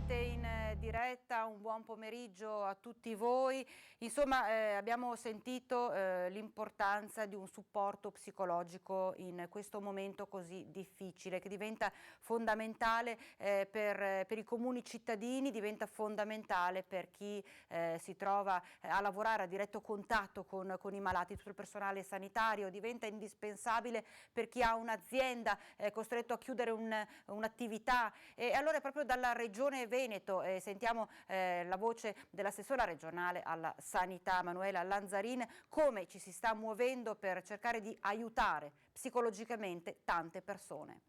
nuovamente in diretta, un buon pomeriggio a tutti voi. Insomma, abbiamo sentito l'importanza di un supporto psicologico in questo momento così difficile, che diventa fondamentale per i comuni cittadini, diventa fondamentale per chi si trova a lavorare a diretto contatto con i malati, tutto il personale sanitario, diventa indispensabile per chi ha un'azienda costretto a chiudere un'attività. E allora proprio dalla Regione Veneto sentiamo la voce dell'assessora regionale alla sanità Manuela Lanzarin, come ci si sta muovendo per cercare di aiutare psicologicamente tante persone.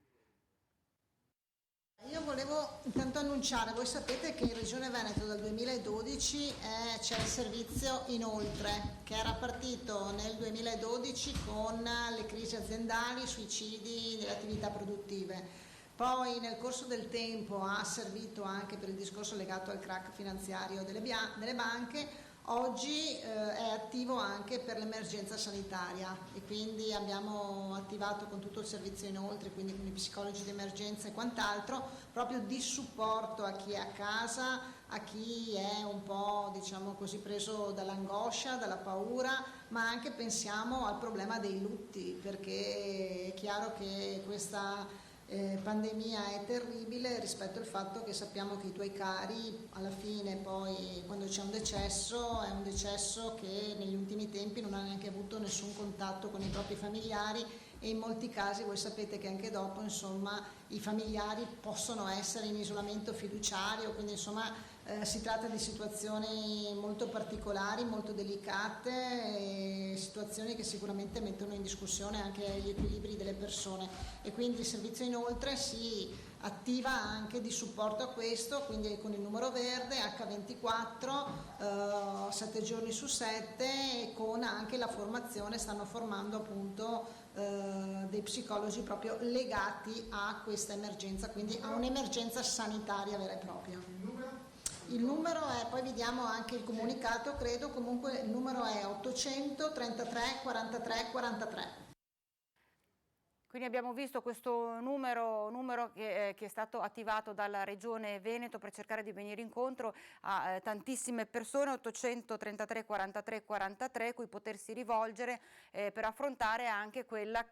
Io volevo intanto annunciare, voi sapete che in Regione Veneto dal 2012 c'è il servizio Inoltre, che era partito nel 2012 con le crisi aziendali, suicidi nelle attività produttive. Poi nel corso del tempo ha servito anche per il discorso legato al crack finanziario delle banche. Oggi è attivo anche per l'emergenza sanitaria e quindi abbiamo attivato con tutto il servizio Inoltre, quindi con i psicologi di emergenza e quant'altro, proprio di supporto a chi è a casa, a chi è un po', diciamo così, preso dall'angoscia, dalla paura, ma anche pensiamo al problema dei lutti, perché è chiaro che questa pandemia è terribile rispetto al fatto che sappiamo che i tuoi cari alla fine poi quando c'è un decesso è un decesso che negli ultimi tempi non ha neanche avuto nessun contatto con i propri familiari e in molti casi voi sapete che anche dopo insomma i familiari possono essere in isolamento fiduciario, quindi insomma si tratta di situazioni molto particolari, molto delicate, situazioni che sicuramente mettono in discussione anche gli equilibri delle persone e quindi il servizio Inoltre si attiva anche di supporto a questo, quindi con il numero verde H24 7 giorni su 7 e con anche la formazione, stanno formando appunto dei psicologi proprio legati a questa emergenza, quindi a un'emergenza sanitaria vera e propria. Il numero è, poi vi diamo anche il comunicato, credo, comunque il numero è 833 43 43. Quindi abbiamo visto questo numero che è stato attivato dalla Regione Veneto per cercare di venire incontro a tantissime persone, 833 43 43, cui potersi rivolgere per affrontare anche quella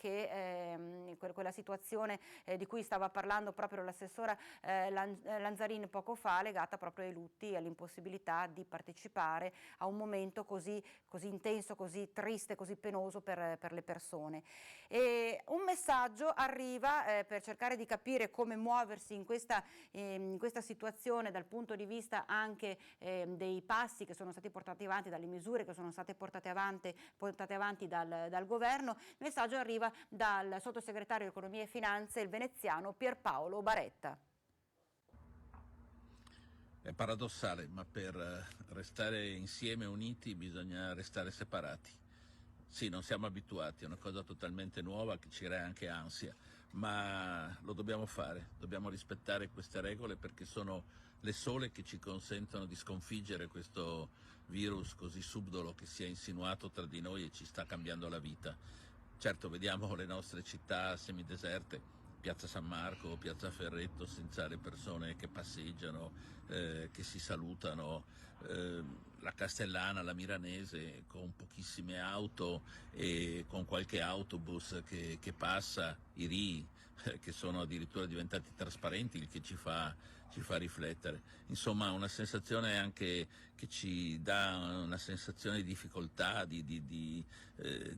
situazione di cui stava parlando proprio l'assessora Lanzarin poco fa, legata proprio ai lutti e all'impossibilità di partecipare a un momento così intenso, così triste, così penoso per le persone. E un messaggio arriva per cercare di capire come muoversi in questa situazione dal punto di vista anche dei passi che sono stati portati avanti, dalle misure che sono state portate avanti dal governo. Il messaggio arriva dal sottosegretario di Economia e Finanze, il veneziano Pierpaolo Baretta. È paradossale, ma per restare insieme uniti bisogna restare separati. Sì, non siamo abituati, è una cosa totalmente nuova che ci crea anche ansia, ma lo dobbiamo fare, dobbiamo rispettare queste regole perché sono le sole che ci consentono di sconfiggere questo virus così subdolo che si è insinuato tra di noi e ci sta cambiando la vita. Certo, vediamo le nostre città semideserte, Piazza San Marco, Piazza Ferretto, senza le persone che passeggiano, che si salutano, la Castellana, la Milanese con pochissime auto e con qualche autobus che passa, i RI che sono addirittura diventati trasparenti, il che ci fa riflettere. Insomma, una sensazione anche che ci dà una sensazione di difficoltà, di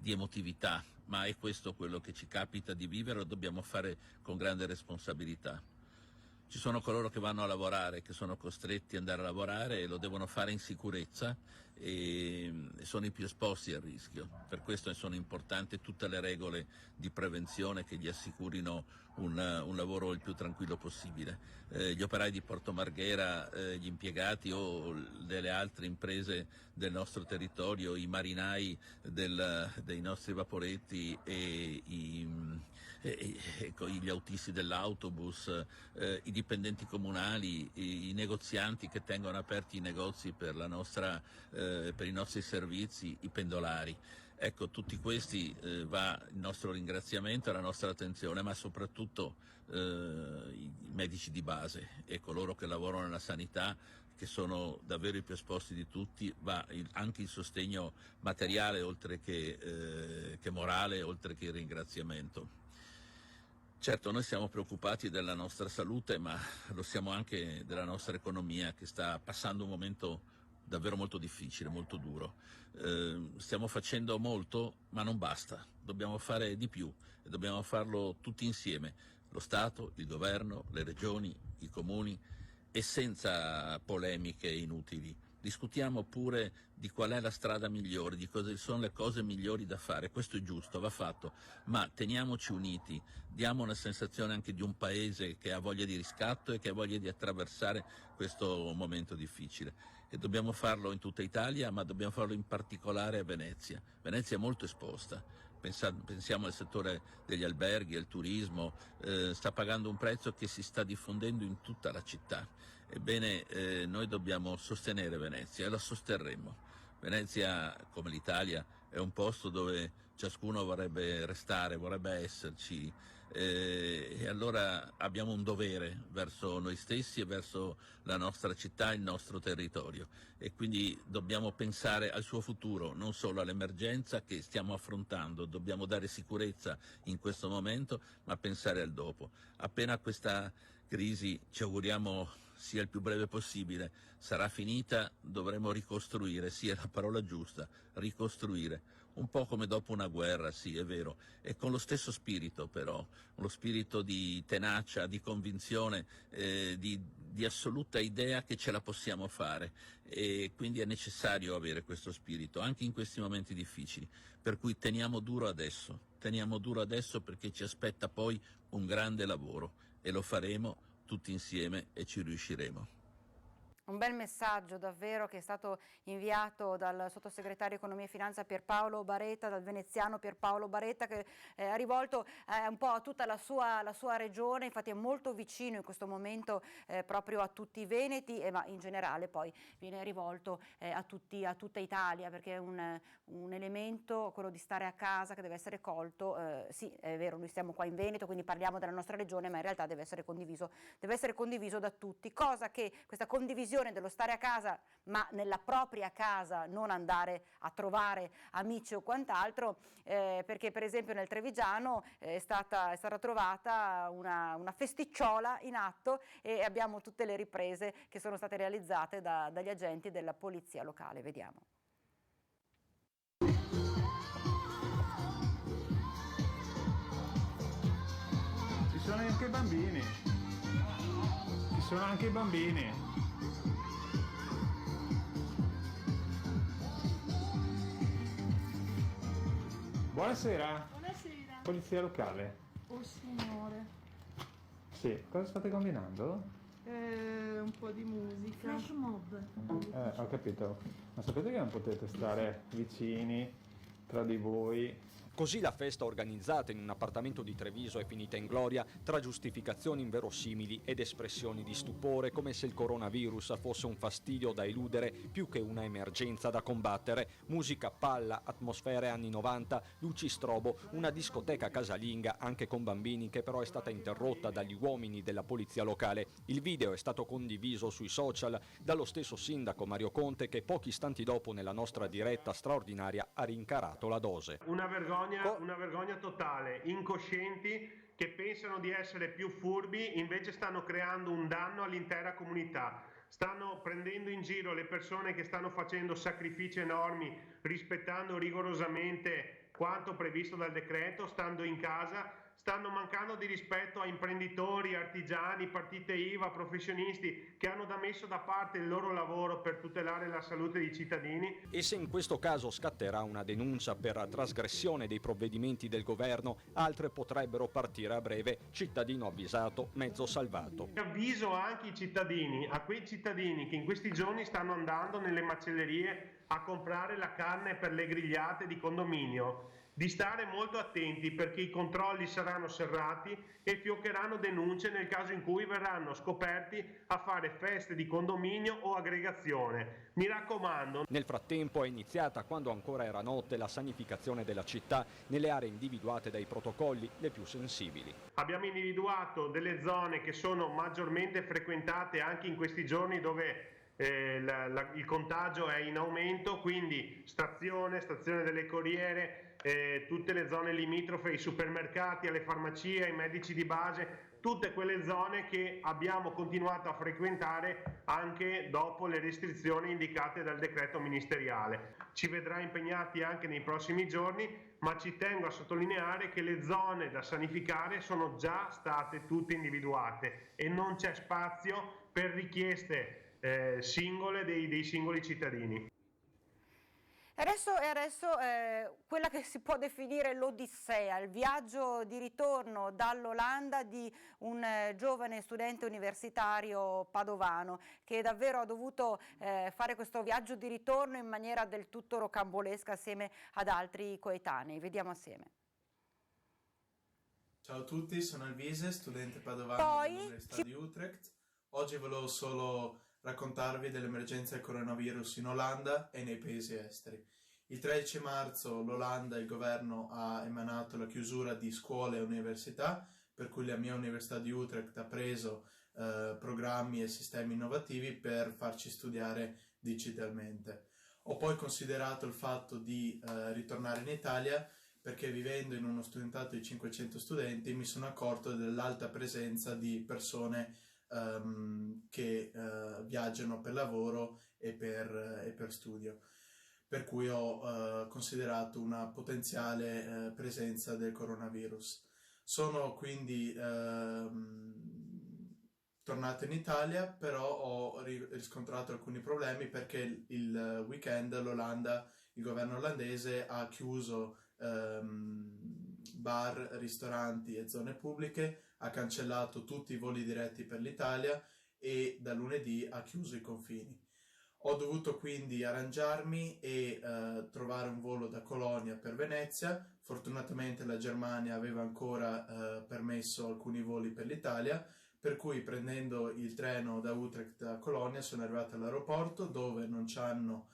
emotività, ma è questo quello che ci capita di vivere, lo dobbiamo fare con grande responsabilità. Ci sono coloro che vanno a lavorare, che sono costretti ad andare a lavorare e lo devono fare in sicurezza e sono i più esposti al rischio. Per questo sono importanti tutte le regole di prevenzione che gli assicurino un lavoro il più tranquillo possibile. Gli operai di Porto Marghera, gli impiegati o delle altre imprese del nostro territorio, i marinai dei nostri vaporetti e gli autisti dell'autobus, i dipendenti comunali, i negozianti che tengono aperti i negozi per i nostri servizi, i pendolari. Ecco, tutti questi va il nostro ringraziamento e la nostra attenzione, ma soprattutto i medici di base e coloro che lavorano nella sanità, che sono davvero i più esposti di tutti, anche il sostegno materiale oltre che morale, oltre che il ringraziamento. Certo, noi siamo preoccupati della nostra salute, ma lo siamo anche della nostra economia, che sta passando un momento davvero molto difficile, molto duro. Stiamo facendo molto, ma non basta, dobbiamo fare di più e dobbiamo farlo tutti insieme, lo Stato, il governo, le regioni, i comuni, e senza polemiche inutili. Discutiamo pure di qual è la strada migliore, di cosa sono le cose migliori da fare. Questo è giusto, va fatto, ma teniamoci uniti, diamo una sensazione anche di un paese che ha voglia di riscatto e che ha voglia di attraversare questo momento difficile. E dobbiamo farlo in tutta Italia, ma dobbiamo farlo in particolare a Venezia. Venezia è molto esposta. Pensiamo al settore degli alberghi, al turismo, sta pagando un prezzo che si sta diffondendo in tutta la città. Ebbene, noi dobbiamo sostenere Venezia e la sosterremo. Venezia, come l'Italia, è un posto dove ciascuno vorrebbe restare, vorrebbe esserci, e allora abbiamo un dovere verso noi stessi e verso la nostra città, il nostro territorio, e quindi dobbiamo pensare al suo futuro, non solo all'emergenza che stiamo affrontando. Dobbiamo dare sicurezza in questo momento, ma pensare al dopo. Appena questa crisi, ci auguriamo sia il più breve possibile, sarà finita, dovremo ricostruire, sì, è la parola giusta, ricostruire, un po' come dopo una guerra, sì, è vero, e con lo stesso spirito però, lo spirito di tenacia, di convinzione, di assoluta idea che ce la possiamo fare, e quindi è necessario avere questo spirito anche in questi momenti difficili, per cui teniamo duro adesso perché ci aspetta poi un grande lavoro e lo faremo tutti insieme e ci riusciremo. Un bel messaggio davvero che è stato inviato dal sottosegretario Economia e Finanza Pierpaolo Baretta, dal veneziano Pierpaolo Baretta, che ha rivolto un po' a tutta la sua regione. Infatti è molto vicino in questo momento proprio a tutti i veneti, ma in generale poi viene rivolto a tutta Italia, perché è un elemento, quello di stare a casa, che deve essere colto. Sì, è vero, noi stiamo qua in Veneto, quindi parliamo della nostra regione, ma in realtà deve essere condiviso da tutti, cosa che questa condivisione dello stare a casa, ma nella propria casa, non andare a trovare amici o quant'altro, perché per esempio nel Trevigiano è stata trovata una festicciola in atto, e abbiamo tutte le riprese che sono state realizzate dagli agenti della polizia locale. Vediamo. Ci sono anche i bambini. Ci sono anche i bambini. Buonasera. Buonasera. Polizia locale. Oh signore. Sì, cosa state combinando? Un po' di musica. Flash mob. Ho capito. Ma sapete che non potete stare vicini tra di voi? Così la festa organizzata in un appartamento di Treviso è finita in gloria, tra giustificazioni inverosimili ed espressioni di stupore, come se il coronavirus fosse un fastidio da eludere più che una emergenza da combattere. Musica, palla, atmosfere anni 90, luci strobo, una discoteca casalinga anche con bambini, che però è stata interrotta dagli uomini della polizia locale. Il video è stato condiviso sui social dallo stesso sindaco Mario Conte, che pochi istanti dopo nella nostra diretta straordinaria ha rincarato la dose. Una vergogna totale, incoscienti che pensano di essere più furbi, invece stanno creando un danno all'intera comunità. Stanno prendendo in giro le persone che stanno facendo sacrifici enormi, rispettando rigorosamente quanto previsto dal decreto, stando in casa. Stanno mancando di rispetto a imprenditori, artigiani, partite IVA, professionisti che hanno messo da parte il loro lavoro per tutelare la salute dei cittadini. E se in questo caso scatterà una denuncia per trasgressione dei provvedimenti del governo, altre potrebbero partire a breve. Cittadino avvisato, mezzo salvato. Avviso anche a quei cittadini che in questi giorni stanno andando nelle macellerie a comprare la carne per le grigliate di condominio, di stare molto attenti perché i controlli saranno serrati e fioccheranno denunce nel caso in cui verranno scoperti a fare feste di condominio o aggregazione. Mi raccomando. Nel frattempo è iniziata, quando ancora era notte, la sanificazione della città nelle aree individuate dai protocolli le più sensibili. Abbiamo individuato delle zone che sono maggiormente frequentate anche in questi giorni dove il contagio è in aumento, quindi stazione delle corriere, tutte le zone limitrofe, i supermercati, alle farmacie, ai medici di base, tutte quelle zone che abbiamo continuato a frequentare anche dopo le restrizioni indicate dal decreto ministeriale. Ci vedrà impegnati anche nei prossimi giorni, ma ci tengo a sottolineare che le zone da sanificare sono già state tutte individuate e non c'è spazio per richieste singole dei singoli cittadini. Adesso quella che si può definire l'odissea, il viaggio di ritorno dall'Olanda di un giovane studente universitario padovano che davvero ha dovuto fare questo viaggio di ritorno in maniera del tutto rocambolesca assieme ad altri coetanei. Vediamo assieme. Ciao a tutti, sono Elvise, studente padovano dell'Università di Utrecht. Oggi volevo solo raccontarvi dell'emergenza del coronavirus in Olanda e nei paesi esteri. Il 13 marzo l'Olanda e il governo ha emanato la chiusura di scuole e università, per cui la mia Università di Utrecht ha preso programmi e sistemi innovativi per farci studiare digitalmente. Ho poi considerato il fatto di ritornare in Italia perché vivendo in uno studentato di 500 studenti mi sono accorto dell'alta presenza di persone che viaggiano per lavoro e per studio, per cui ho considerato una potenziale presenza del coronavirus. Sono quindi tornato in Italia, però ho riscontrato alcuni problemi perché il weekend il governo olandese ha chiuso bar, ristoranti e zone pubbliche, ha cancellato tutti i voli diretti per l'Italia e da lunedì ha chiuso i confini. Ho dovuto quindi arrangiarmi e trovare un volo da Colonia per Venezia. Fortunatamente la Germania aveva ancora permesso alcuni voli per l'Italia, per cui prendendo il treno da Utrecht a Colonia sono arrivato all'aeroporto dove non ci hanno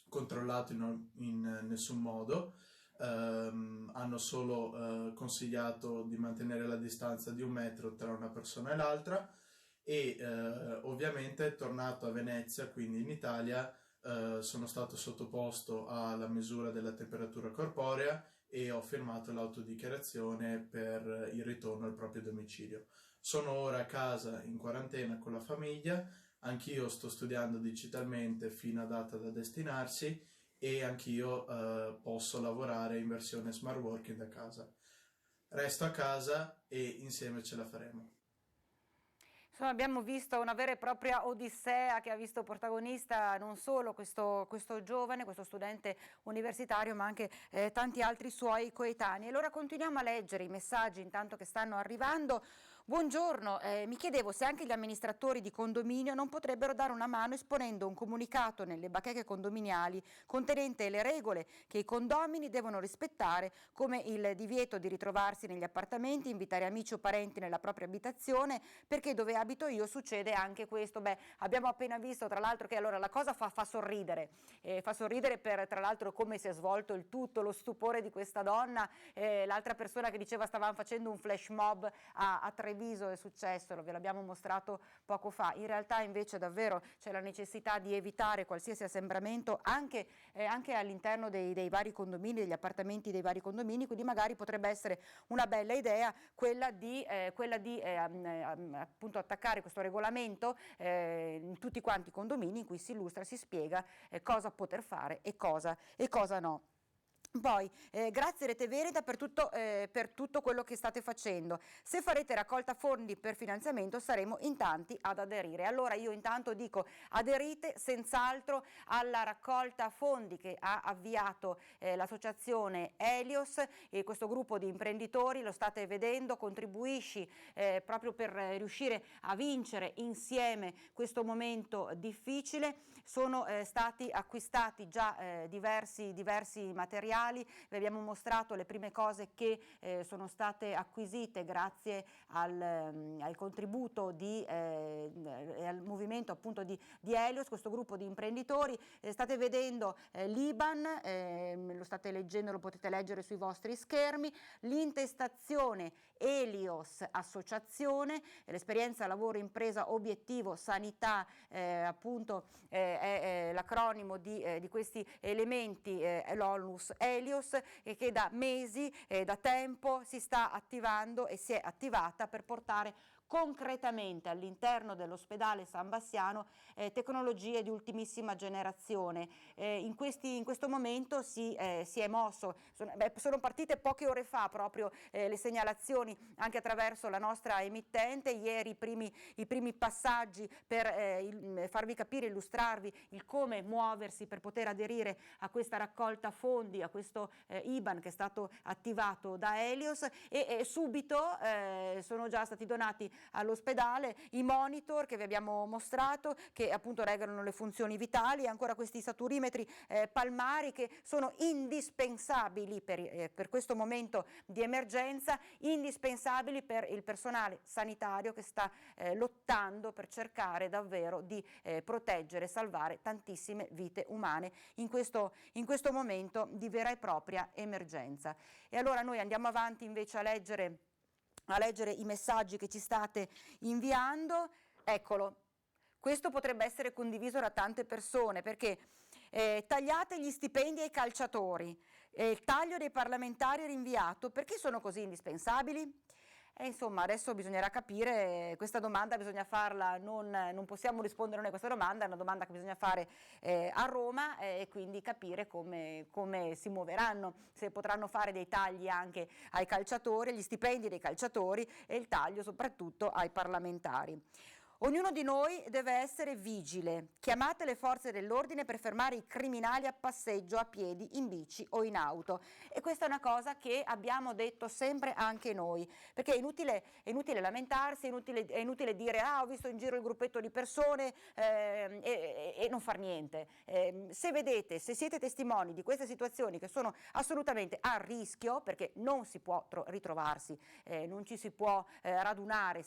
controllato in nessun modo. Hanno solo consigliato di mantenere la distanza di 1 metro tra una persona e l'altra e ovviamente tornato a Venezia, quindi in Italia, sono stato sottoposto alla misura della temperatura corporea e ho firmato l'autodichiarazione per il ritorno al proprio domicilio. Sono ora a casa in quarantena con la famiglia, anch'io sto studiando digitalmente fino a data da destinarsi e anch'io posso lavorare in versione smart working da casa. Resto a casa e insieme ce la faremo. Insomma, abbiamo visto una vera e propria odissea che ha visto protagonista non solo questo giovane, questo studente universitario, ma anche tanti altri suoi coetanei. Allora continuiamo a leggere i messaggi intanto che stanno arrivando. Buongiorno, mi chiedevo se anche gli amministratori di condominio non potrebbero dare una mano esponendo un comunicato nelle bacheche condominiali contenente le regole che i condomini devono rispettare, come il divieto di ritrovarsi negli appartamenti, invitare amici o parenti nella propria abitazione, perché dove abito io succede anche questo. Beh, abbiamo appena visto tra l'altro che allora la cosa fa sorridere per tra l'altro come si è svolto il tutto, lo stupore di questa donna, l'altra persona che diceva stavamo facendo un flash mob a Treviso è successo, ve l'abbiamo mostrato poco fa. In realtà invece davvero c'è la necessità di evitare qualsiasi assembramento anche all'interno dei vari condomini, degli appartamenti dei vari condomini, quindi magari potrebbe essere una bella idea quella di appunto attaccare questo regolamento in tutti quanti i condomini in cui si illustra, si spiega cosa poter fare e cosa no. Poi, grazie Rete Veneta per tutto quello che state facendo. Se farete raccolta fondi per finanziamento saremo in tanti ad aderire. Allora io intanto dico aderite senz'altro alla raccolta fondi che ha avviato l'associazione Helios e questo gruppo di imprenditori, lo state vedendo, contribuisci proprio per riuscire a vincere insieme questo momento difficile. Sono stati acquistati già diversi materiali. Vi abbiamo mostrato le prime cose che sono state acquisite grazie al contributo al movimento appunto di Helios, questo gruppo di imprenditori. State vedendo l'IBAN, lo state leggendo, lo potete leggere sui vostri schermi, l'intestazione Helios Associazione, l'esperienza lavoro impresa obiettivo sanità appunto è l'acronimo di questi elementi, l'Onlus Helios, che da mesi, da tempo si sta attivando e si è attivata per portare concretamente all'interno dell'ospedale San Bassiano tecnologie di ultimissima generazione. In questo momento si è mosso, sono partite poche ore fa proprio le segnalazioni anche attraverso la nostra emittente, ieri i primi passaggi per farvi capire, illustrarvi il come muoversi per poter aderire a questa raccolta fondi, a questo IBAN che è stato attivato da Helios e subito sono già stati donati all'ospedale i monitor che vi abbiamo mostrato, che appunto regolano le funzioni vitali, e ancora questi saturimetri palmari che sono indispensabili per questo momento di emergenza, indispensabili per il personale sanitario che sta lottando per cercare davvero di proteggere e salvare tantissime vite umane in questo momento di vera e propria emergenza. E allora noi andiamo avanti invece a leggere i messaggi che ci state inviando. Eccolo, questo potrebbe essere condiviso da tante persone, perché tagliate gli stipendi ai calciatori, il taglio dei parlamentari rinviato, perché sono così indispensabili? Insomma, adesso bisognerà capire, questa domanda bisogna farla, non possiamo rispondere noi a questa domanda, è una domanda che bisogna fare a Roma e quindi capire come si muoveranno, se potranno fare dei tagli anche ai calciatori, agli stipendi dei calciatori e il taglio soprattutto ai parlamentari. Ognuno di noi deve essere vigile. Chiamate le forze dell'ordine per fermare i criminali a passeggio, a piedi, in bici o in auto. E questa è una cosa che abbiamo detto sempre anche noi, perché è inutile lamentarsi, è inutile dire ho visto in giro il gruppetto di persone e non far niente. Se siete testimoni di queste situazioni che sono assolutamente a rischio, perché non si può ritrovarsi, non ci si può radunare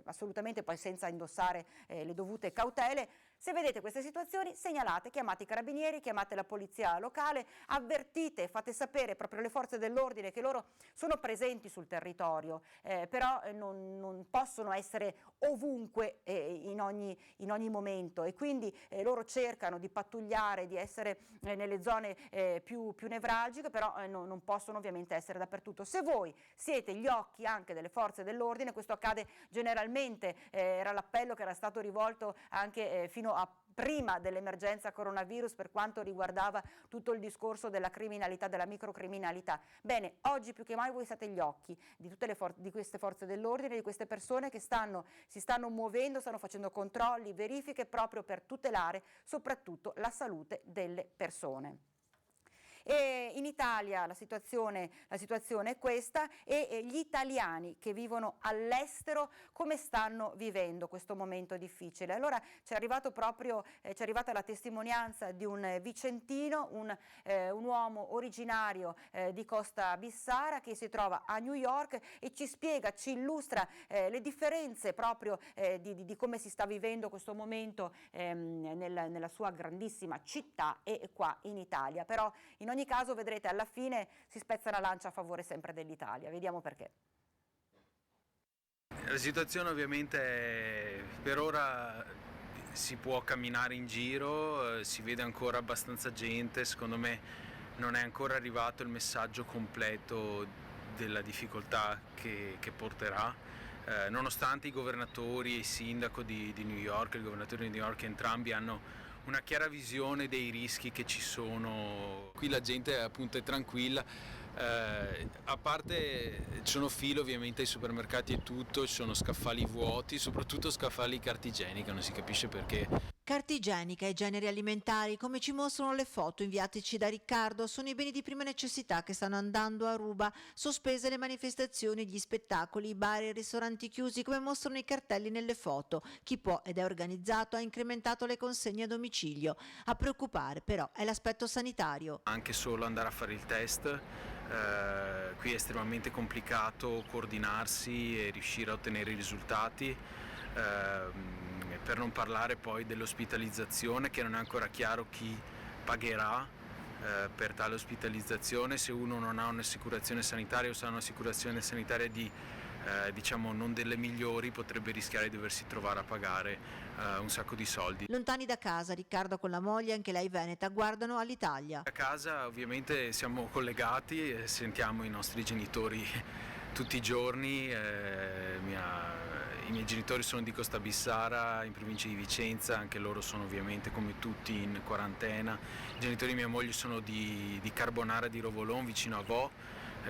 assolutamente poi senza indossare le dovute cautele. Se vedete queste situazioni, segnalate, chiamate i carabinieri, chiamate la polizia locale, avvertite, fate sapere proprio alle forze dell'ordine che loro sono presenti sul territorio, però non possono essere ovunque in ogni momento, e quindi loro cercano di pattugliare, di essere nelle zone più nevralgiche, però non possono ovviamente essere dappertutto. Se voi siete gli occhi anche delle forze dell'ordine, questo accade generalmente, era l'appello che era stato rivolto anche fino a prima dell'emergenza coronavirus per quanto riguardava tutto il discorso della criminalità, della microcriminalità. Bene, oggi più che mai voi siete gli occhi di tutte di queste forze dell'ordine, di queste persone che si stanno muovendo, stanno facendo controlli, verifiche proprio per tutelare soprattutto la salute delle persone. E in Italia la situazione è questa, e gli italiani che vivono all'estero come stanno vivendo questo momento difficile? Allora ci è arrivata la testimonianza di un vicentino, un uomo originario di Costa Bissara che si trova a New York e ci illustra le differenze proprio di come si sta vivendo questo momento nella sua grandissima città e qua in Italia. Però in ogni caso vedrete alla fine si spezza la lancia a favore sempre dell'Italia, vediamo perché. La situazione ovviamente per ora si può camminare in giro, si vede ancora abbastanza gente, secondo me non è ancora arrivato il messaggio completo della difficoltà che porterà, nonostante i governatori e il sindaco di New York, il governatore di New York, entrambi hanno una chiara visione dei rischi che ci sono. Qui la gente appunto è tranquilla, a parte ci sono file ovviamente ai supermercati e tutto, ci sono scaffali vuoti, soprattutto scaffali carta igienica, non si capisce perché. Carta igienica e generi alimentari, come ci mostrano le foto inviateci da Riccardo, sono i beni di prima necessità che stanno andando a ruba, sospese le manifestazioni, gli spettacoli, i bar e i ristoranti chiusi, come mostrano i cartelli nelle foto. Chi può ed è organizzato ha incrementato le consegne a domicilio. A preoccupare però è l'aspetto sanitario. Anche solo andare a fare il test, qui è estremamente complicato coordinarsi e riuscire a ottenere i risultati. Per non parlare poi dell'ospitalizzazione, che non è ancora chiaro chi pagherà per tale ospitalizzazione. Se uno non ha un'assicurazione sanitaria o se ha un'assicurazione sanitaria diciamo non delle migliori, potrebbe rischiare di doversi trovare a pagare un sacco di soldi. Lontani da casa, Riccardo con la moglie, anche lei veneta, guardano all'Italia. A casa ovviamente siamo collegati e sentiamo i nostri genitori tutti i giorni. I miei genitori sono di Costa in provincia di Vicenza, anche loro sono ovviamente come tutti in quarantena. I genitori di mia moglie sono di Carbonara di Rovolon, vicino a Vo,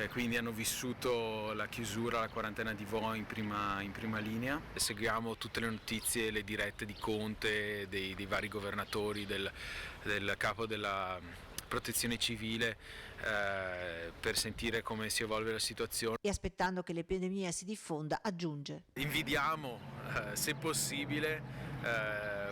quindi hanno vissuto la chiusura, la quarantena di Vo in prima linea. Seguiamo tutte le notizie, le dirette di Conte, dei vari governatori, del capo della Protezione Civile, per sentire come si evolve la situazione. E aspettando che l'epidemia si diffonda, aggiunge: Invidiamo, se possibile,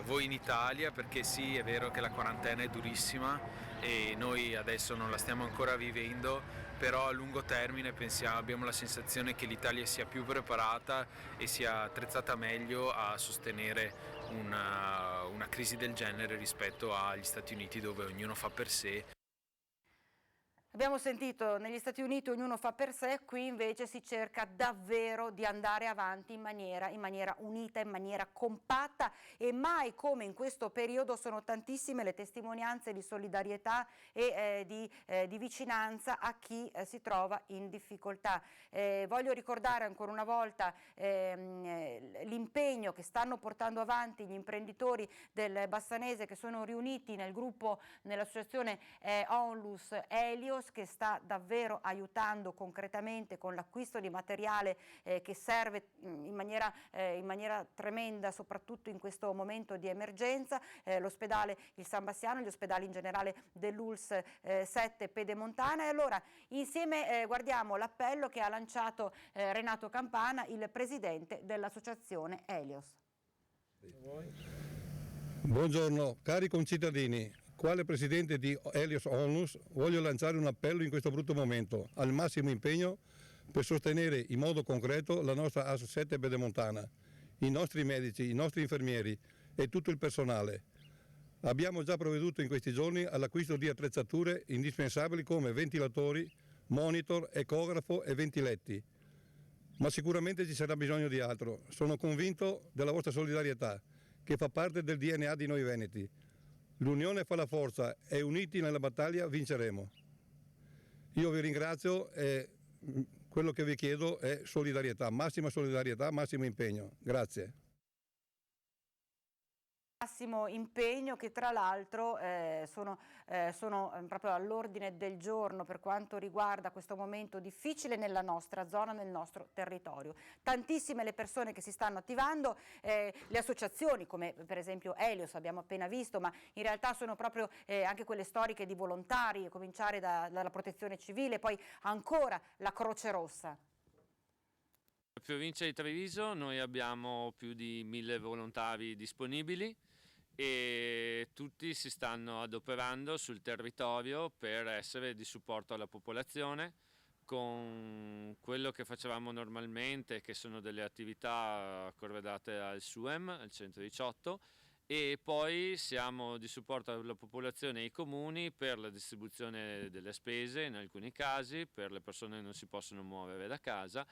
voi in Italia, perché sì, è vero che la quarantena è durissima e noi adesso non la stiamo ancora vivendo, però a lungo termine abbiamo la sensazione che l'Italia sia più preparata e sia attrezzata meglio a sostenere una crisi del genere rispetto agli Stati Uniti, dove ognuno fa per sé. Abbiamo sentito negli Stati Uniti ognuno fa per sé, qui invece si cerca davvero di andare avanti in maniera unita, in maniera compatta, e mai come in questo periodo sono tantissime le testimonianze di solidarietà e di vicinanza a chi si trova in difficoltà. Voglio ricordare ancora una volta l'impegno che stanno portando avanti gli imprenditori del Bassanese, che sono riuniti nel gruppo, nell'associazione Onlus Helios, che sta davvero aiutando concretamente con l'acquisto di materiale che serve in maniera tremenda, soprattutto in questo momento di emergenza. L'ospedale il San Bassiano, gli ospedali in generale dell'ULSS 7 Pedemontana. E allora insieme guardiamo l'appello che ha lanciato Renato Campana, il presidente dell'associazione Helios. Buongiorno cari concittadini. Quale presidente di Helios Onlus voglio lanciare un appello in questo brutto momento al massimo impegno per sostenere in modo concreto la nostra AS 7 Pedemontana, i nostri medici, i nostri infermieri e tutto il personale. Abbiamo già provveduto in questi giorni all'acquisto di attrezzature indispensabili come ventilatori, monitor, ecografo e ventiletti. Ma sicuramente ci sarà bisogno di altro. Sono convinto della vostra solidarietà, che fa parte del DNA di noi veneti. L'unione fa la forza e uniti nella battaglia vinceremo. Io vi ringrazio e quello che vi chiedo è solidarietà, massimo impegno. Grazie. Massimo impegno, che tra l'altro sono proprio all'ordine del giorno per quanto riguarda questo momento difficile nella nostra zona, nel nostro territorio. Tantissime le persone che si stanno attivando, le associazioni come per esempio Helios abbiamo appena visto, ma in realtà sono proprio anche quelle storiche di volontari, a cominciare dalla Protezione Civile, poi ancora la Croce Rossa. In provincia di Treviso noi abbiamo più di 1000 volontari disponibili e tutti si stanno adoperando sul territorio per essere di supporto alla popolazione con quello che facevamo normalmente, che sono delle attività corredate al SUEM, al 118, e poi siamo di supporto alla popolazione e ai comuni per la distribuzione delle spese in alcuni casi, per le persone che non si possono muovere da casa,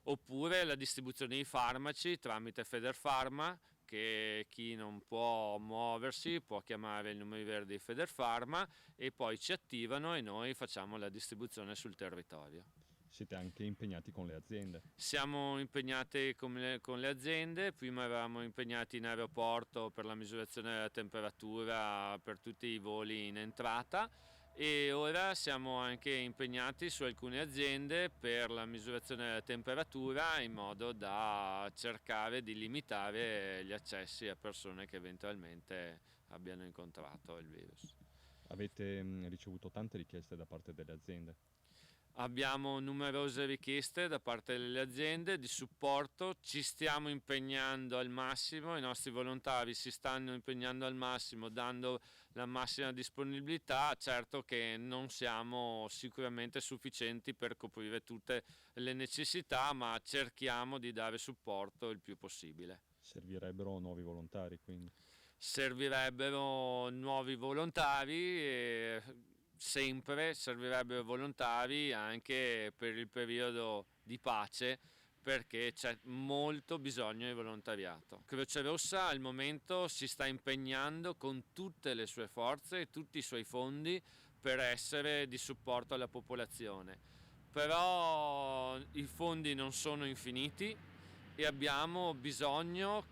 oppure la distribuzione di farmaci tramite Federfarma, che chi non può muoversi può chiamare il numero verde di Federfarma e poi ci attivano e noi facciamo la distribuzione sul territorio. siete anche impegnati con le aziende. Siamo impegnati con le aziende, prima eravamo impegnati in aeroporto per la misurazione della temperatura per tutti i voli in entrata e ora siamo anche impegnati su alcune aziende per la misurazione della temperatura in modo da cercare di limitare gli accessi a persone che eventualmente abbiano incontrato il virus. Avete ricevuto tante richieste da parte delle aziende? Abbiamo numerose richieste da parte delle aziende di supporto, ci stiamo impegnando al massimo, i nostri volontari si stanno impegnando al massimo, dando la massima disponibilità. Certo che non siamo sicuramente sufficienti per coprire tutte le necessità, ma cerchiamo di dare supporto il più possibile. Servirebbero nuovi volontari, quindi? Servirebbero nuovi volontari e sempre servirebbero volontari anche per il periodo di pace, perché c'è molto bisogno di volontariato. Croce Rossa al momento si sta impegnando con tutte le sue forze e tutti i suoi fondi per essere di supporto alla popolazione, però i fondi non sono infiniti e abbiamo bisogno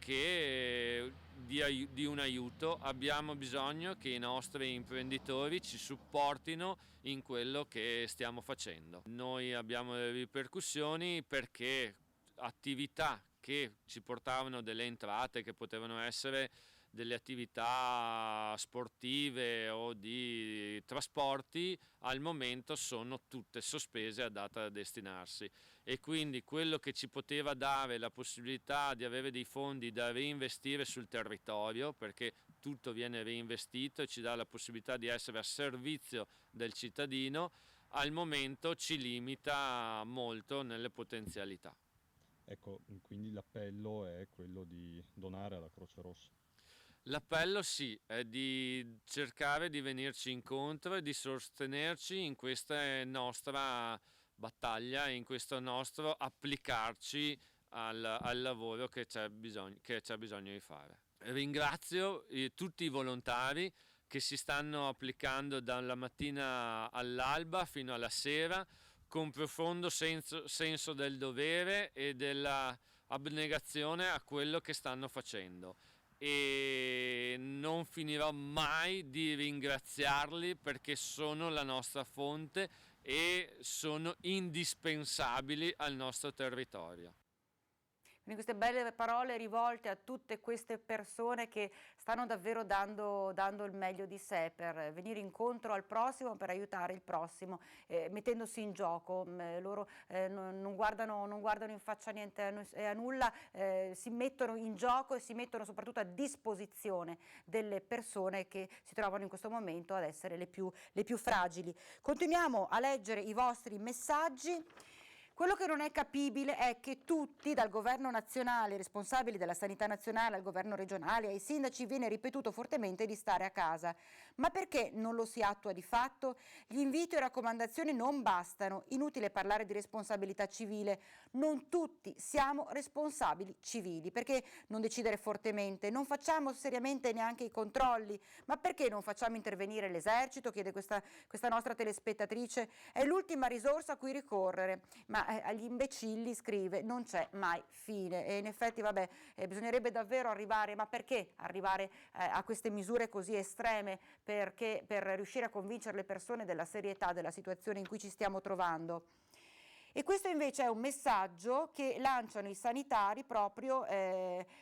di un aiuto, abbiamo bisogno che i nostri imprenditori ci supportino in quello che stiamo facendo. Noi abbiamo delle ripercussioni perché attività che ci portavano delle entrate, che potevano essere delle attività sportive o di trasporti, al momento sono tutte sospese a data da destinarsi e quindi quello che ci poteva dare la possibilità di avere dei fondi da reinvestire sul territorio, perché tutto viene reinvestito e ci dà la possibilità di essere a servizio del cittadino, al momento ci limita molto nelle potenzialità. Ecco, quindi l'appello è quello di donare alla Croce Rossa. L'appello sì, è di cercare di venirci incontro e di sostenerci in questa nostra battaglia, in questo nostro applicarci al lavoro che c'è bisogno di fare. Ringrazio tutti i volontari che si stanno applicando dalla mattina all'alba fino alla sera con profondo senso del dovere e della abnegazione a quello che stanno facendo. E non finirò mai di ringraziarli perché sono la nostra fonte e sono indispensabili al nostro territorio. Quindi queste belle parole rivolte a tutte queste persone che stanno davvero dando il meglio di sé per venire incontro al prossimo, per aiutare il prossimo, mettendosi in gioco. Loro non guardano in faccia niente a nulla, si mettono in gioco e si mettono soprattutto a disposizione delle persone che si trovano in questo momento ad essere le più fragili. Continuiamo a leggere i vostri messaggi. Quello che non è capibile è che tutti, dal governo nazionale, i responsabili della sanità nazionale, al governo regionale, ai sindaci, viene ripetuto fortemente di stare a casa. Ma perché non lo si attua di fatto? Gli inviti e raccomandazioni non bastano, inutile parlare di responsabilità civile. Non tutti siamo responsabili civili. Perché non decidere fortemente? Non facciamo seriamente neanche i controlli? Ma perché non facciamo intervenire l'esercito? Chiede questa nostra telespettatrice. È l'ultima risorsa a cui ricorrere. Ma agli imbecilli, scrive, non c'è mai fine e in effetti bisognerebbe davvero arrivare, ma perché arrivare a queste misure così estreme? Perché per riuscire a convincere le persone della serietà della situazione in cui ci stiamo trovando. E questo invece è un messaggio che lanciano i sanitari proprio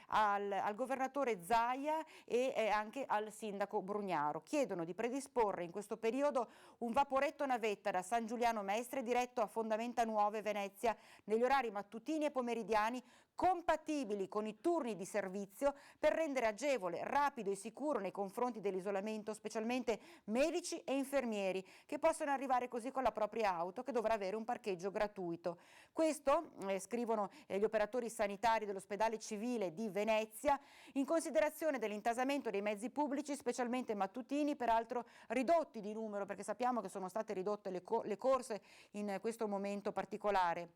al governatore Zaia e anche al sindaco Brugnaro. Chiedono di predisporre in questo periodo un vaporetto navetta da San Giuliano Mestre diretto a Fondamenta Nuove Venezia negli orari mattutini e pomeridiani compatibili con i turni di servizio per rendere agevole, rapido e sicuro nei confronti dell'isolamento, specialmente medici e infermieri, che possono arrivare così con la propria auto che dovrà avere un parcheggio gratuito. Questo, scrivono gli operatori sanitari dell'ospedale civile di Venezia, in considerazione dell'intasamento dei mezzi pubblici, specialmente mattutini, peraltro ridotti di numero, perché sappiamo che sono state ridotte le corse in questo momento particolare.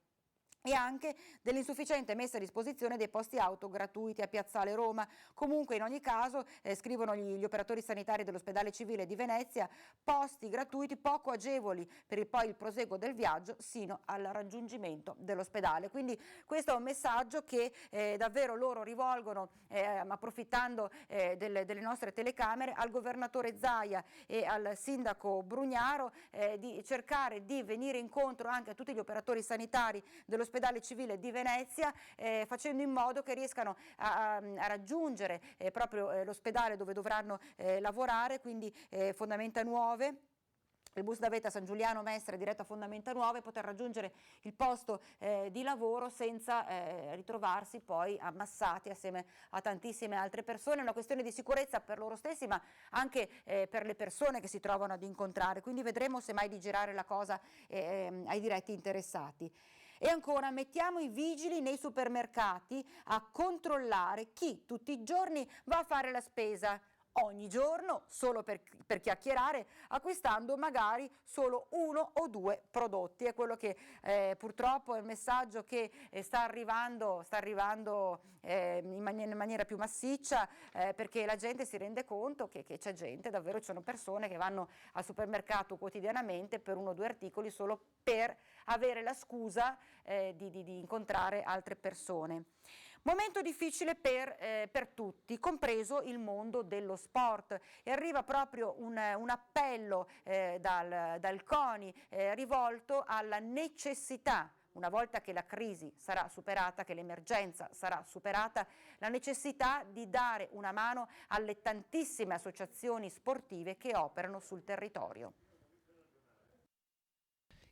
e anche dell'insufficiente messa a disposizione dei posti auto gratuiti a Piazzale Roma. Comunque in ogni caso, scrivono gli operatori sanitari dell'ospedale civile di Venezia, posti gratuiti poco agevoli per il proseguo del viaggio sino al raggiungimento dell'ospedale. Quindi questo è un messaggio che davvero loro rivolgono, approfittando delle nostre telecamere, al governatore Zaia e al sindaco Brugnaro, di cercare di venire incontro anche a tutti gli operatori sanitari dell'ospedale civile di Venezia, facendo in modo che riescano a raggiungere proprio l'ospedale dove dovranno lavorare, quindi Fondamenta Nuove. Il bus navetta San Giuliano Mestre diretto a Fondamenta Nuove, poter raggiungere il posto di lavoro senza ritrovarsi poi ammassati assieme a tantissime altre persone. È una questione di sicurezza per loro stessi, ma anche per le persone che si trovano ad incontrare, quindi vedremo se mai di girare la cosa ai diretti interessati. E ancora, mettiamo i vigili nei supermercati a controllare chi tutti i giorni va a fare la spesa, ogni giorno, solo per chiacchierare, acquistando magari solo 1 o 2 prodotti. È quello che purtroppo è il messaggio che sta arrivando in maniera più massiccia, perché la gente si rende conto che c'è gente, davvero ci sono persone che vanno al supermercato quotidianamente per 1 o 2 articoli solo per avere la scusa di incontrare altre persone. Momento difficile per tutti, compreso il mondo dello sport, e arriva proprio un appello dal CONI rivolto alla necessità, una volta che la crisi sarà superata, che l'emergenza sarà superata, la necessità di dare una mano alle tantissime associazioni sportive che operano sul territorio.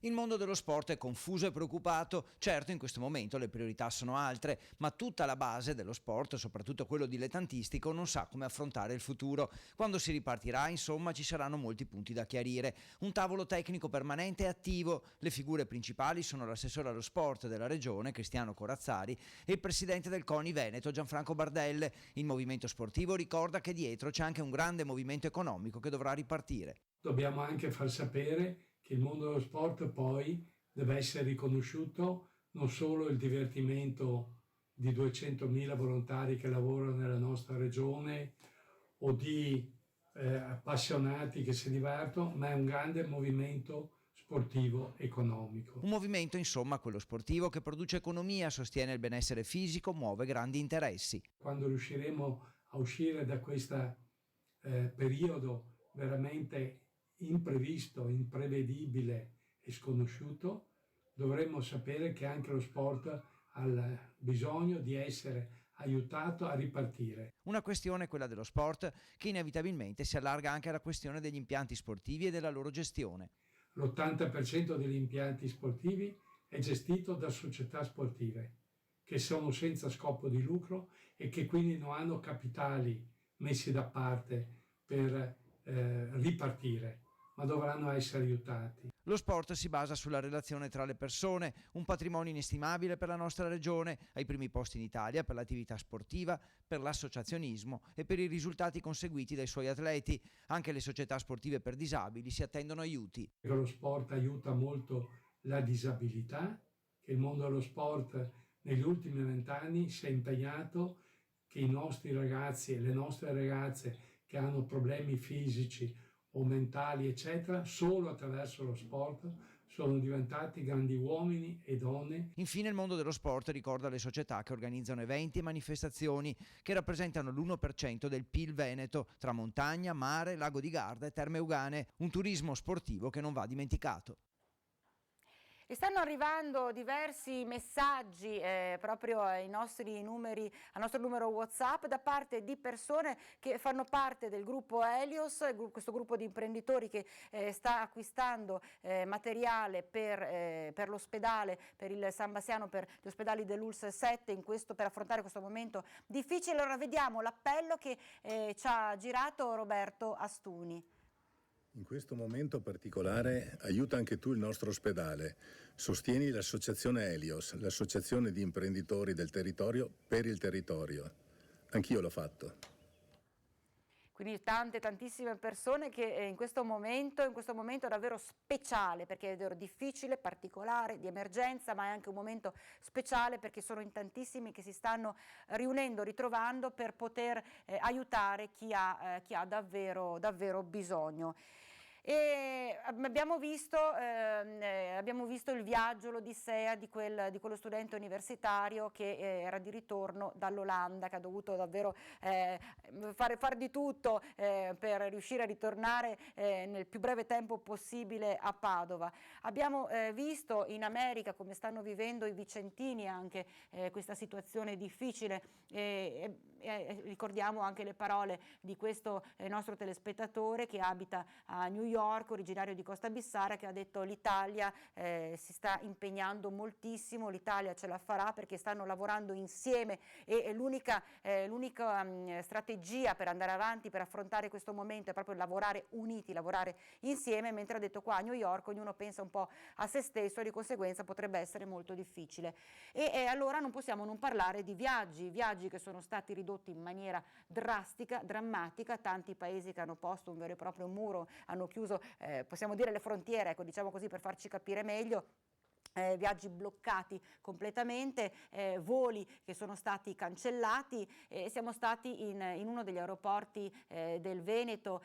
Il mondo dello sport è confuso e preoccupato. Certo, in questo momento le priorità sono altre, ma tutta la base dello sport, soprattutto quello dilettantistico, non sa come affrontare il futuro. Quando si ripartirà, insomma, ci saranno molti punti da chiarire. Un tavolo tecnico permanente e attivo. Le figure principali sono l'assessore allo sport della regione, Cristiano Corazzari, e il presidente del CONI Veneto, Gianfranco Bardelle. Il movimento sportivo ricorda che dietro c'è anche un grande movimento economico che dovrà ripartire. Dobbiamo anche far sapere che il mondo dello sport poi deve essere riconosciuto non solo il divertimento di 200.000 volontari che lavorano nella nostra regione o di appassionati che si divertono, ma è un grande movimento sportivo economico. Un movimento, insomma, quello sportivo, che produce economia, sostiene il benessere fisico, muove grandi interessi. Quando riusciremo a uscire da questo periodo veramente imprevisto, imprevedibile e sconosciuto, dovremmo sapere che anche lo sport ha bisogno di essere aiutato a ripartire. Una questione, quella dello sport, che inevitabilmente si allarga anche alla questione degli impianti sportivi e della loro gestione. L'80% degli impianti sportivi è gestito da società sportive che sono senza scopo di lucro e che quindi non hanno capitali messi da parte per ripartire, ma dovranno essere aiutati. Lo sport si basa sulla relazione tra le persone, un patrimonio inestimabile per la nostra regione, ai primi posti in Italia per l'attività sportiva, per l'associazionismo e per i risultati conseguiti dai suoi atleti. Anche le società sportive per disabili si attendono aiuti. Lo sport aiuta molto la disabilità, che il mondo dello sport negli ultimi 20 anni si è impegnato che i nostri ragazzi e le nostre ragazze che hanno problemi fisici o mentali, eccetera, solo attraverso lo sport sono diventati grandi uomini e donne. Infine il mondo dello sport ricorda le società che organizzano eventi e manifestazioni che rappresentano l'1% del PIL veneto, tra montagna, mare, lago di Garda e Terme Euganee, un turismo sportivo che non va dimenticato. E stanno arrivando diversi messaggi proprio al nostro numero WhatsApp da parte di persone che fanno parte del gruppo Helios, questo gruppo di imprenditori che sta acquistando materiale per l'ospedale, per il San Bassiano, per gli ospedali dell'ULSS 7 per affrontare questo momento difficile. Allora vediamo l'appello che ci ha girato Roberto Astuni. In questo momento particolare aiuta anche tu il nostro ospedale. Sostieni l'associazione Helios, l'associazione di imprenditori del territorio per il territorio. Anch'io l'ho fatto. Quindi tantissime persone che in questo momento davvero speciale, perché è davvero difficile, particolare, di emergenza, ma è anche un momento speciale perché sono in tantissimi che si stanno riunendo, ritrovando per poter aiutare chi ha davvero bisogno. E abbiamo visto il viaggio, l'odissea di quello studente universitario che era di ritorno dall'Olanda, che ha dovuto davvero fare di tutto per riuscire a ritornare nel più breve tempo possibile a Padova. Abbiamo visto in America come stanno vivendo i vicentini anche questa situazione difficile. Ricordiamo anche le parole di questo nostro telespettatore che abita a New York, originario di Costa Bissara, che ha detto: l'Italia si sta impegnando moltissimo, l'Italia ce la farà perché stanno lavorando insieme e l'unica strategia per andare avanti, per affrontare questo momento è proprio lavorare uniti, lavorare insieme, mentre ha detto qua a New York ognuno pensa un po' a se stesso e di conseguenza potrebbe essere molto difficile. E allora non possiamo non parlare di viaggi che sono stati ridotti in maniera drastica, drammatica, tanti paesi che hanno posto un vero e proprio muro, hanno chiuso possiamo dire le frontiere, ecco, diciamo così per farci capire meglio. Viaggi bloccati completamente, voli che sono stati cancellati. Siamo stati in uno degli aeroporti del Veneto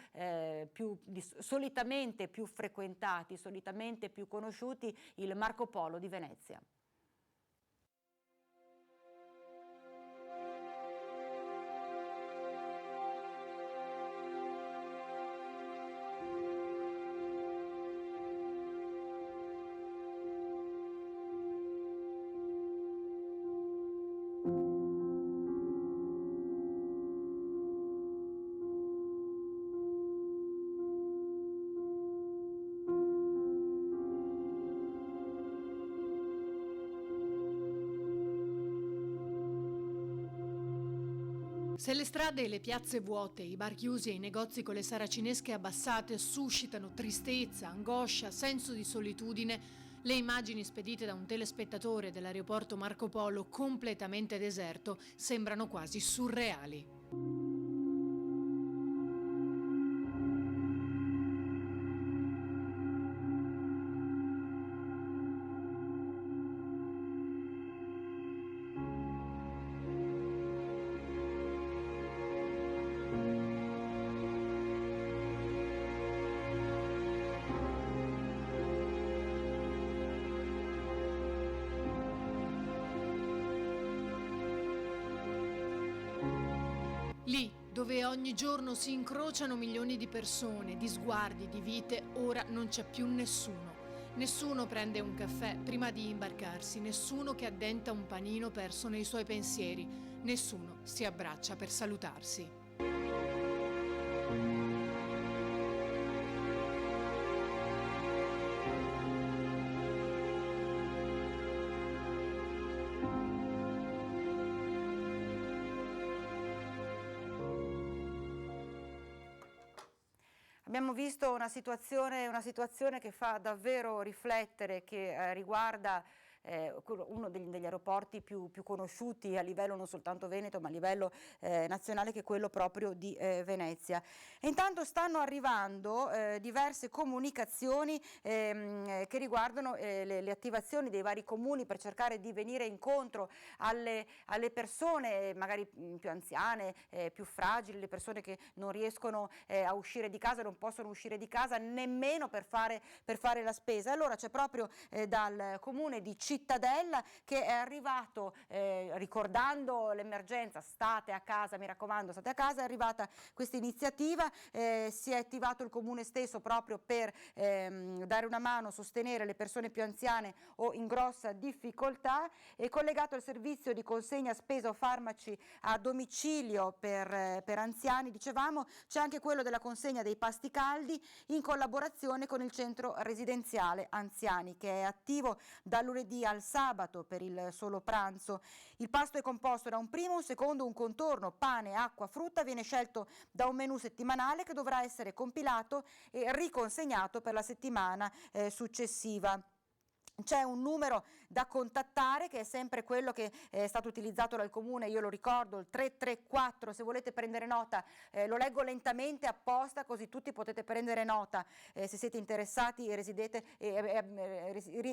solitamente più frequentati, solitamente più conosciuti, il Marco Polo di Venezia. Se le strade e le piazze vuote, i bar chiusi e i negozi con le saracinesche abbassate suscitano tristezza, angoscia, senso di solitudine, le immagini spedite da un telespettatore dell'aeroporto Marco Polo completamente deserto sembrano quasi surreali. Lì, dove ogni giorno si incrociano milioni di persone, di sguardi, di vite, ora non c'è più nessuno. Nessuno prende un caffè prima di imbarcarsi, nessuno che addenta un panino perso nei suoi pensieri, nessuno si abbraccia per salutarsi. Abbiamo visto una situazione che fa davvero riflettere, che riguarda uno degli aeroporti più conosciuti a livello non soltanto veneto ma a livello nazionale, che è quello proprio di Venezia. E intanto stanno arrivando diverse comunicazioni che riguardano le attivazioni dei vari comuni per cercare di venire incontro alle persone magari più anziane, più fragili, le persone che non riescono a uscire di casa, non possono uscire di casa nemmeno per fare la spesa. Allora c'è proprio dal comune di Cittadella che è arrivato, ricordando l'emergenza, state a casa, mi raccomando, state a casa, è arrivata questa iniziativa, si è attivato il comune stesso proprio per dare una mano, sostenere le persone più anziane o in grossa difficoltà, e collegato al servizio di consegna spesa o farmaci a domicilio per anziani, dicevamo, c'è anche quello della consegna dei pasti caldi in collaborazione con il centro residenziale anziani, che è attivo da lunedì al sabato per il solo pranzo. Il pasto è composto da un primo, un secondo, un contorno, pane, acqua, frutta, viene scelto da un menù settimanale che dovrà essere compilato e riconsegnato per la settimana successiva. C'è un numero da contattare che è sempre quello che è stato utilizzato dal comune, io lo ricordo, il 334, se volete prendere nota, lo leggo lentamente apposta così tutti potete prendere nota se siete interessati e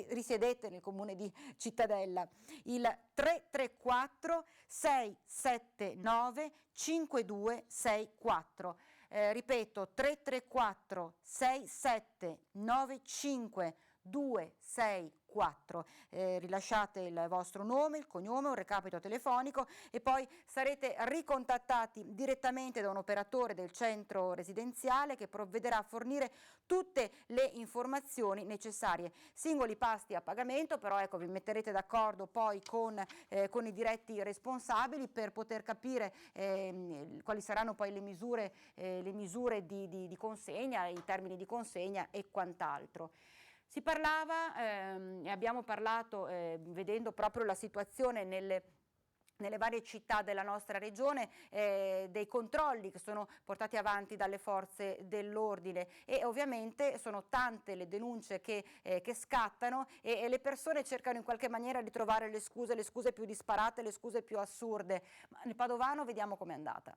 risiedete nel comune di Cittadella. Il 334 679 5264. Ripeto, 334 6795 264. Rilasciate il vostro nome, il cognome, un recapito telefonico e poi sarete ricontattati direttamente da un operatore del centro residenziale che provvederà a fornire tutte le informazioni necessarie. Singoli pasti a pagamento, però ecco, vi metterete d'accordo poi con i diretti responsabili per poter capire quali saranno poi le misure di consegna, i termini di consegna e quant'altro. Si parlava e abbiamo parlato, vedendo proprio la situazione nelle varie città della nostra regione, dei controlli che sono portati avanti dalle forze dell'ordine e ovviamente sono tante le denunce che scattano e le persone cercano in qualche maniera di trovare le scuse più disparate, le scuse più assurde. Ma nel Padovano vediamo com'è andata.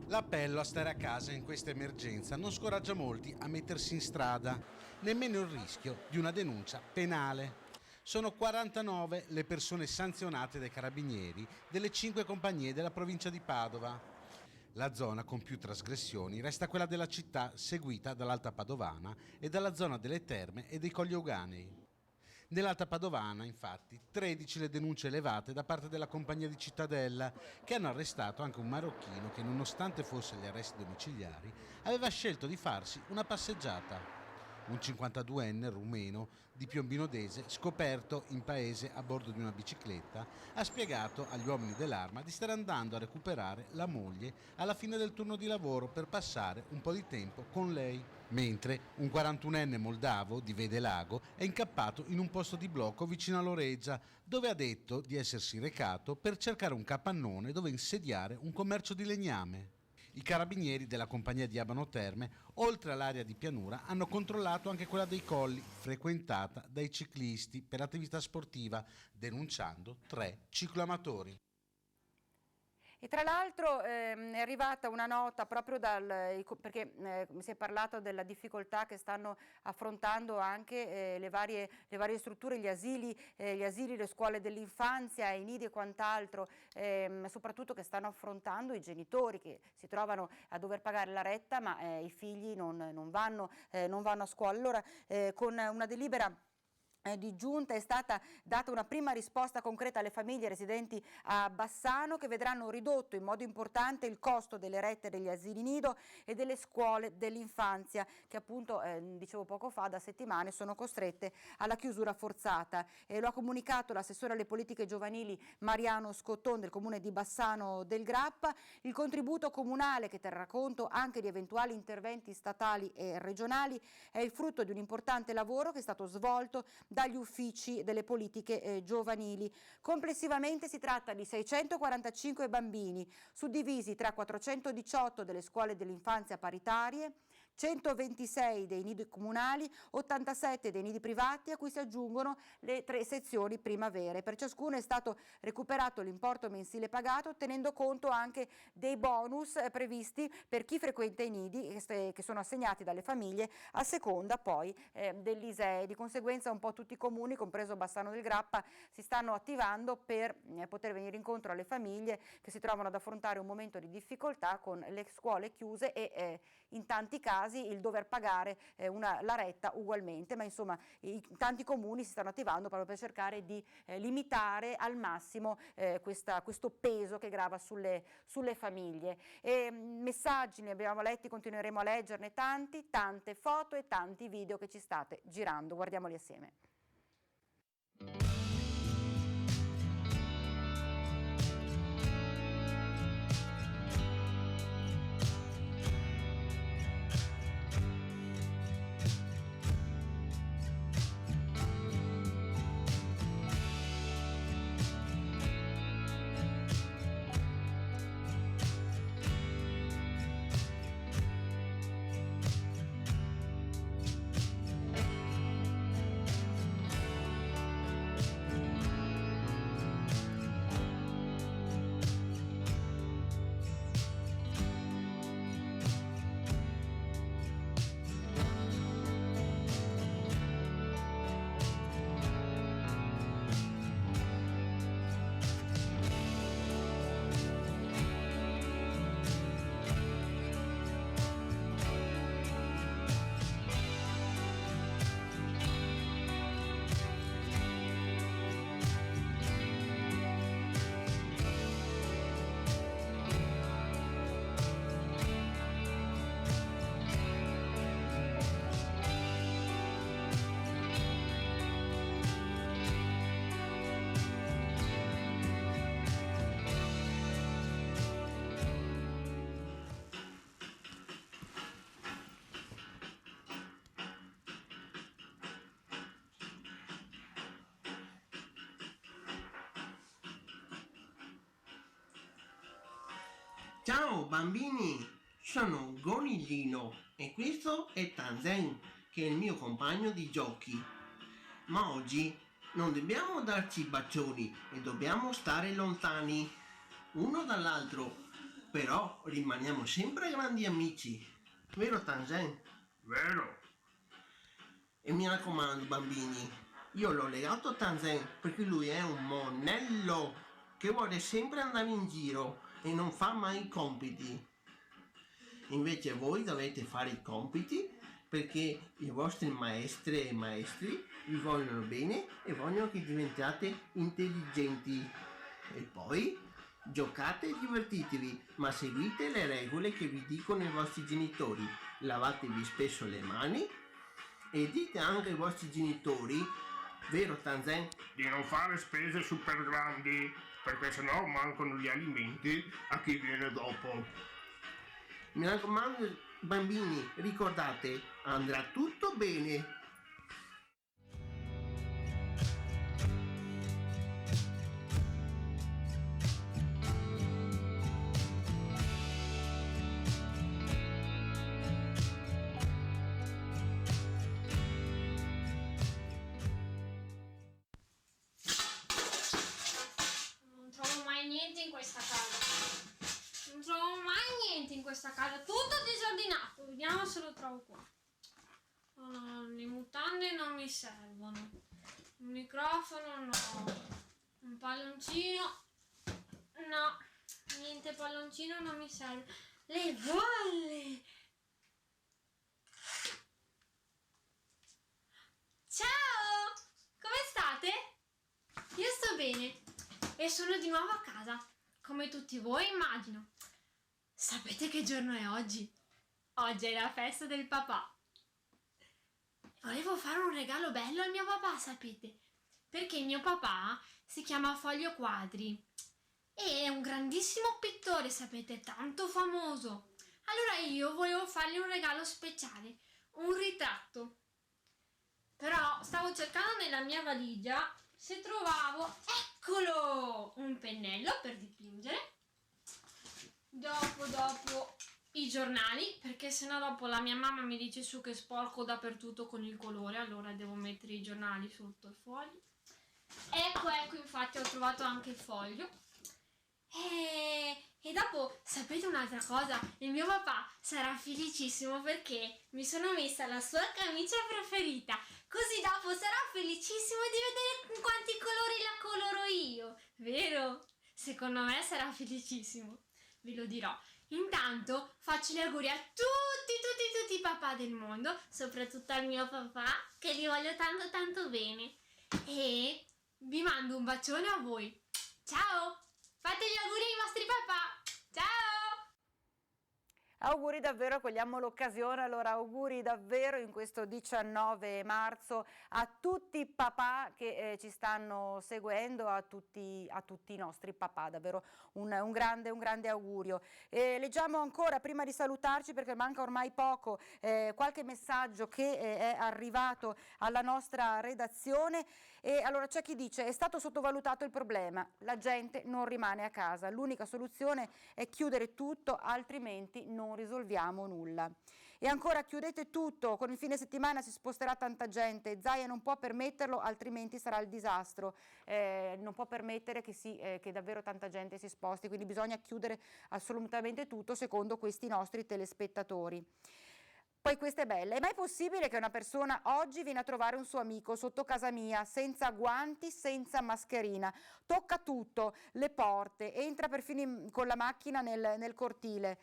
L'appello a stare a casa in questa emergenza non scoraggia molti a mettersi in strada, nemmeno il rischio di una denuncia penale. Sono 49 le persone sanzionate dai carabinieri delle 5 compagnie della provincia di Padova. La zona con più trasgressioni resta quella della città, seguita dall'Alta Padovana e dalla zona delle Terme e dei Colli Euganei. Nell'Alta Padovana, infatti, 13 le denunce elevate da parte della compagnia di Cittadella, che hanno arrestato anche un marocchino che, nonostante fosse agli arresti domiciliari, aveva scelto di farsi una passeggiata. Un 52enne rumeno di Piombino Dese, scoperto in paese a bordo di una bicicletta, ha spiegato agli uomini dell'Arma di stare andando a recuperare la moglie alla fine del turno di lavoro per passare un po' di tempo con lei. Mentre un 41enne moldavo di Vedelago è incappato in un posto di blocco vicino a Loreggia, dove ha detto di essersi recato per cercare un capannone dove insediare un commercio di legname. I carabinieri della compagnia di Abano Terme, oltre all'area di pianura, hanno controllato anche quella dei colli, frequentata dai ciclisti per attività sportiva, denunciando 3 cicloamatori. E tra l'altro è arrivata una nota proprio perché si è parlato della difficoltà che stanno affrontando anche le varie strutture, gli asili, le scuole dell'infanzia, i nidi e quant'altro, soprattutto che stanno affrontando i genitori che si trovano a dover pagare la retta ma i figli non vanno a scuola. Allora con una delibera di giunta è stata data una prima risposta concreta alle famiglie residenti a Bassano che vedranno ridotto in modo importante il costo delle rette degli asili nido e delle scuole dell'infanzia che appunto, dicevo poco fa, da settimane sono costrette alla chiusura forzata. Lo ha comunicato l'assessore alle politiche giovanili Mariano Scotton del comune di Bassano del Grappa. Il contributo comunale, che terrà conto anche di eventuali interventi statali e regionali, è il frutto di un importante lavoro che è stato svolto dagli uffici delle politiche giovanili. Complessivamente si tratta di 645 bambini, suddivisi tra 418 delle scuole dell'infanzia paritarie, 126 dei nidi comunali, 87 dei nidi privati, a cui si aggiungono le 3 sezioni primavere. Per ciascuno è stato recuperato l'importo mensile pagato, tenendo conto anche dei bonus previsti per chi frequenta i nidi che sono assegnati dalle famiglie a seconda poi dell'ISEE. Di conseguenza un po' tutti i comuni, compreso Bassano del Grappa, si stanno attivando per poter venire incontro alle famiglie che si trovano ad affrontare un momento di difficoltà con le scuole chiuse e in tanti casi il dover pagare la retta ugualmente, ma insomma tanti comuni si stanno attivando proprio per cercare di limitare al massimo questo peso che grava sulle famiglie. Messaggi ne abbiamo letti, continueremo a leggerne tanti, tante foto e tanti video che ci state girando, guardiamoli assieme. Ciao bambini, sono Goniglino e questo è Tanzen, che è il mio compagno di giochi. Ma oggi non dobbiamo darci bacioni e dobbiamo stare lontani uno dall'altro, però rimaniamo sempre grandi amici, vero Tanzen? Vero? E mi raccomando bambini, io l'ho legato a Tanzen perché lui è un monello che vuole sempre andare in giro e non fa mai i compiti. Invece voi dovete fare i compiti perché i vostri maestre e maestri vi vogliono bene e vogliono che diventiate intelligenti. E poi giocate e divertitevi, ma seguite le regole che vi dicono i vostri genitori. Lavatevi spesso le mani e dite anche ai vostri genitori, vero Tanzen? Di non fare spese super grandi, perché sennò mancano gli alimenti a chi viene dopo. Mi raccomando bambini, ricordate, andrà tutto bene. Non trovo mai niente in questa casa. Non trovo mai niente in questa casa. Tutto disordinato. Vediamo se lo trovo qua. Oh no, le mutande non mi servono. Il microfono no. Un palloncino. No. Niente palloncino non mi serve. Le bolle. Ciao! Come state? Io sto bene. E sono di nuovo a casa. Come tutti voi immagino. Sapete che giorno è oggi? Oggi è la festa del papà. Volevo fare un regalo bello al mio papà, sapete? Perché il mio papà si chiama Foglio Quadri e è un grandissimo pittore, sapete, tanto famoso. Allora io volevo fargli un regalo speciale, un ritratto. Però stavo cercando nella mia valigia se trovavo, eccolo, un pennello per dipingere. Dopo i giornali, perché sennò dopo la mia mamma mi dice su che sporco dappertutto con il colore, allora devo mettere i giornali sotto il foglio. Ecco, infatti ho trovato anche il foglio. E dopo, sapete un'altra cosa? Il mio papà sarà felicissimo perché mi sono messa la sua camicia preferita. Così dopo sarà felicissimo di vedere in quanti colori la coloro io. Vero? Secondo me sarà felicissimo. Ve lo dirò. Intanto faccio gli auguri a tutti i papà del mondo, soprattutto al mio papà, che li voglio tanto tanto bene. E vi mando un bacione a voi. Ciao! Fate gli auguri ai vostri papà! Ciao! Auguri davvero, cogliamo l'occasione, allora auguri davvero in questo 19 marzo a tutti i papà che ci stanno seguendo, a tutti i nostri papà, davvero un grande augurio. Leggiamo ancora, prima di salutarci perché manca ormai poco, qualche messaggio che è arrivato alla nostra redazione. E allora c'è chi dice: è stato sottovalutato il problema, la gente non rimane a casa, l'unica soluzione è chiudere tutto, altrimenti non risolviamo nulla. E ancora: chiudete tutto, con il fine settimana si sposterà tanta gente, Zaia non può permetterlo, altrimenti sarà il disastro, non può permettere che davvero tanta gente si sposti, quindi bisogna chiudere assolutamente tutto secondo questi nostri telespettatori. Poi questa è bella: è mai possibile che una persona oggi viene a trovare un suo amico sotto casa mia senza guanti, senza mascherina, tocca tutto, le porte, entra perfino con la macchina nel cortile?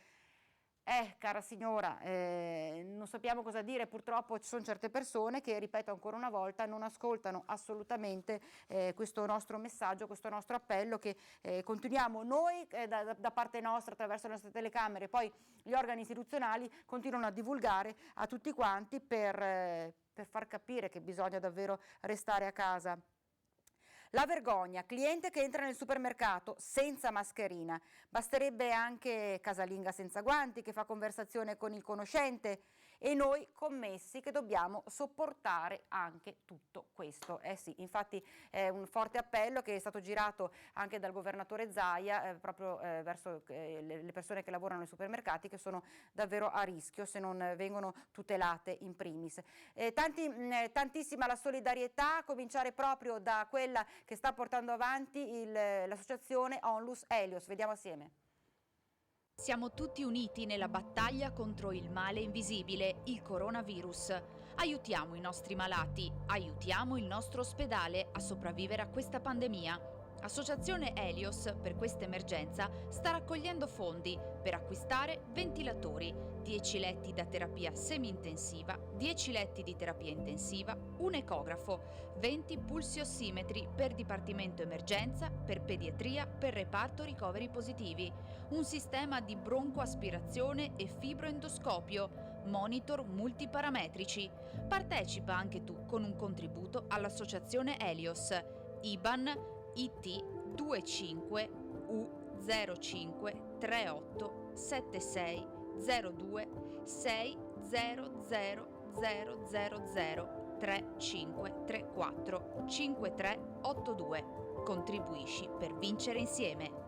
Cara signora, non sappiamo cosa dire, purtroppo ci sono certe persone che, ripeto ancora una volta, non ascoltano assolutamente questo nostro messaggio, questo nostro appello che continuiamo noi da parte nostra attraverso le nostre telecamere, poi gli organi istituzionali continuano a divulgare a tutti quanti per far capire che bisogna davvero restare a casa. La vergogna, cliente che entra nel supermercato senza mascherina, basterebbe anche casalinga senza guanti che fa conversazione con il conoscente e noi commessi che dobbiamo sopportare anche tutto questo. Sì, infatti è un forte appello che è stato girato anche dal governatore Zaia proprio verso le persone che lavorano nei supermercati, che sono davvero a rischio se non vengono tutelate in primis. Tantissima la solidarietà, a cominciare proprio da quella che sta portando avanti l'associazione Onlus Helios. Vediamo assieme. Siamo tutti uniti nella battaglia contro il male invisibile, il coronavirus. Aiutiamo i nostri malati, aiutiamo il nostro ospedale a sopravvivere a questa pandemia. Associazione Helios, per questa emergenza, sta raccogliendo fondi per acquistare ventilatori, 10 letti da terapia semi-intensiva, 10 letti di terapia intensiva, un ecografo, 20 pulsiossimetri per dipartimento emergenza, per pediatria, per reparto ricoveri positivi, un sistema di broncoaspirazione e fibroendoscopio, monitor multiparametrici. Partecipa anche tu con un contributo all'associazione Helios. IBAN IT 25 U05 38 76 02 600 000 3534 5382. Contribuisci per vincere insieme.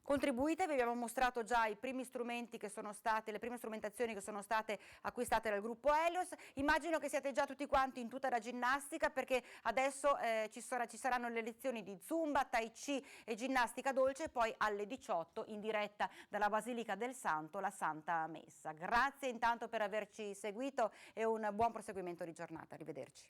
Contribuite, vi abbiamo mostrato già i primi strumenti che sono state, le prime strumentazioni che sono state acquistate dal gruppo Helios. Immagino che siate già tutti quanti in tutta la ginnastica, perché adesso ci saranno le lezioni di Zumba, Tai Chi e ginnastica dolce, e poi alle 18 in diretta dalla Basilica del Santo la Santa Messa. Grazie intanto per averci seguito e un buon proseguimento di giornata. Arrivederci.